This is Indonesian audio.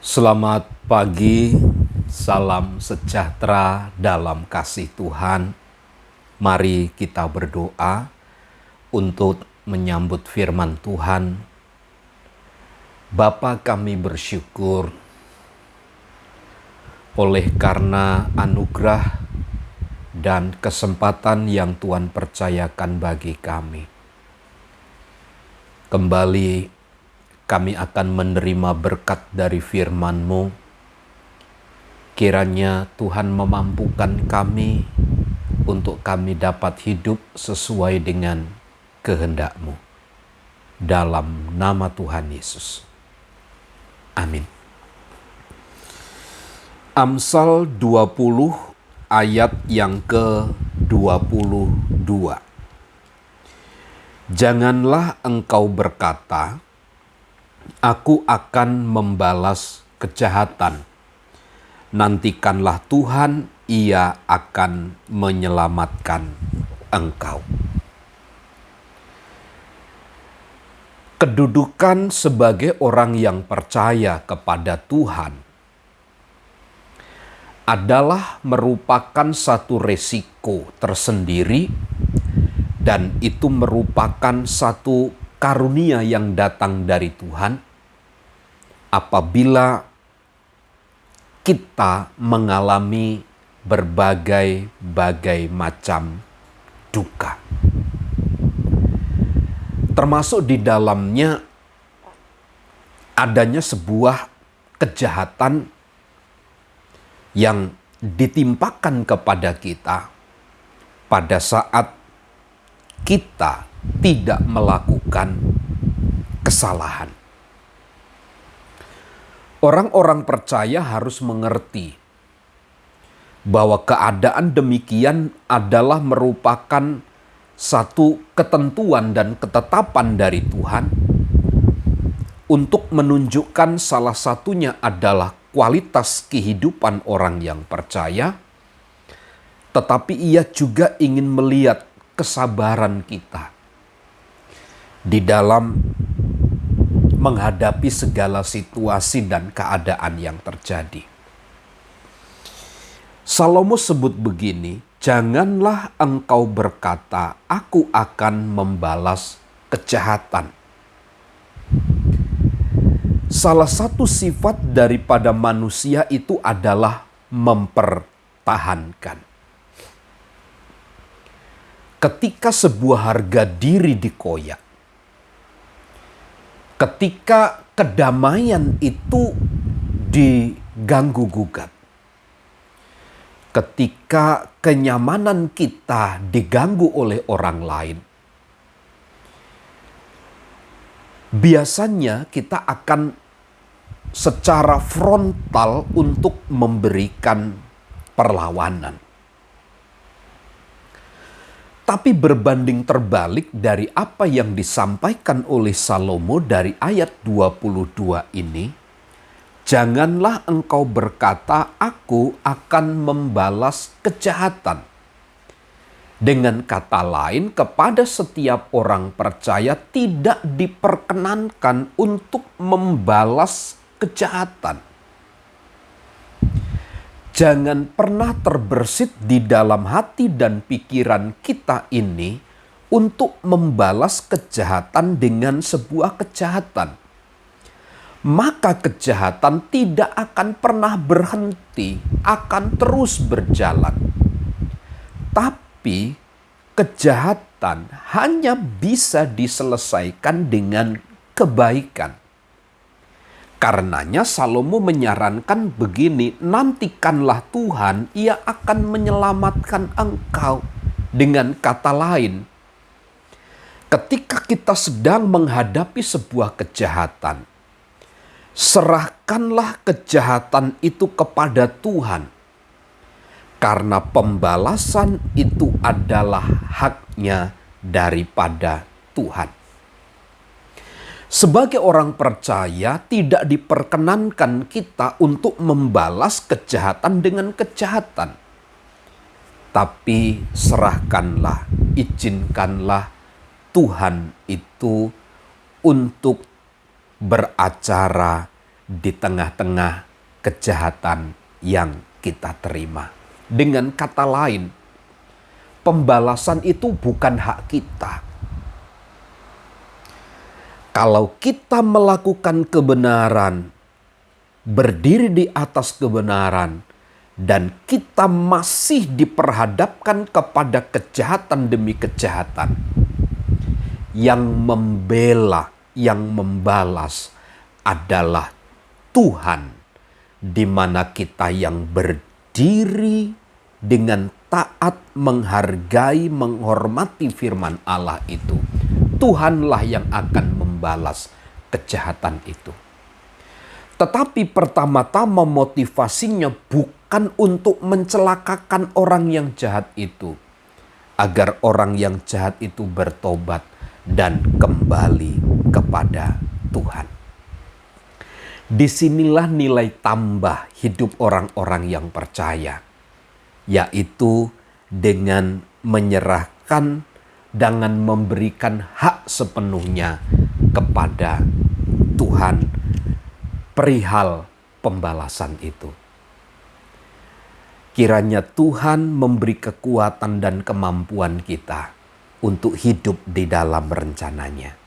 Selamat pagi, salam sejahtera dalam kasih Tuhan. Mari kita berdoa untuk menyambut firman Tuhan. Bapa, kami bersyukur oleh karena anugerah dan kesempatan yang Tuhan percayakan bagi kami. Kembali kami akan menerima berkat dari firman-Mu. Kiranya Tuhan memampukan kami untuk kami dapat hidup sesuai dengan kehendak-Mu. Dalam nama Tuhan Yesus. Amin. Amsal 20 ayat yang ke-22. Janganlah engkau berkata, "Aku akan membalas kejahatan." Nantikanlah Tuhan, Ia akan menyelamatkan engkau. Kedudukan sebagai orang yang percaya kepada Tuhan adalah merupakan satu resiko tersendiri, dan itu merupakan satu karunia yang datang dari Tuhan apabila kita mengalami berbagai macam duka. Termasuk di dalamnya adanya sebuah kejahatan yang ditimpakan kepada kita pada saat kita tidak melakukan kesalahan. Orang-orang percaya harus mengerti bahwa keadaan demikian adalah merupakan satu ketentuan dan ketetapan dari Tuhan untuk menunjukkan salah satunya adalah kualitas kehidupan orang yang percaya, tetapi Ia juga ingin melihat kesabaran kita di dalam menghadapi segala situasi dan keadaan yang terjadi. Salomo sebut begini, "Janganlah engkau berkata, aku akan membalas kejahatan." Salah satu sifat daripada manusia itu adalah mempertahankan. Ketika sebuah harga diri dikoyak, ketika kedamaian itu diganggu-gugat, ketika kenyamanan kita diganggu oleh orang lain, biasanya kita akan secara frontal untuk memberikan perlawanan. Tapi berbanding terbalik dari apa yang disampaikan oleh Salomo dari ayat 22 ini, janganlah engkau berkata, aku akan membalas kejahatan. Dengan kata lain, kepada setiap orang percaya tidak diperkenankan untuk membalas kejahatan. Jangan pernah terbersit di dalam hati dan pikiran kita ini untuk membalas kejahatan dengan sebuah kejahatan. Maka kejahatan tidak akan pernah berhenti, akan terus berjalan. Tapi kejahatan hanya bisa diselesaikan dengan kebaikan. Karenanya Salomo menyarankan begini, nantikanlah Tuhan, Ia akan menyelamatkan engkau. Dengan kata lain, ketika kita sedang menghadapi sebuah kejahatan, serahkanlah kejahatan itu kepada Tuhan. Karena pembalasan itu adalah haknya daripada Tuhan. Sebagai orang percaya, tidak diperkenankan kita untuk membalas kejahatan dengan kejahatan. Tapi serahkanlah, izinkanlah Tuhan itu untuk beracara di tengah-tengah kejahatan yang kita terima. Dengan kata lain, pembalasan itu bukan hak kita. Kalau kita melakukan kebenaran, berdiri di atas kebenaran, dan kita masih diperhadapkan kepada kejahatan demi kejahatan, yang membela, yang membalas adalah Tuhan, di mana kita yang berdiri dengan taat, menghargai, menghormati firman Allah itu, Tuhanlah yang akan membalas kejahatan itu. Tetapi pertama-tama motivasinya bukan untuk mencelakakan orang yang jahat itu, agar orang yang jahat itu bertobat dan kembali kepada Tuhan. Disinilah nilai tambah hidup orang-orang yang percaya, yaitu dengan menyerahkan, dengan memberikan hak sepenuhnya kepada Tuhan perihal pembalasan itu. Kiranya Tuhan memberi kekuatan dan kemampuan kita untuk hidup di dalam rencananya.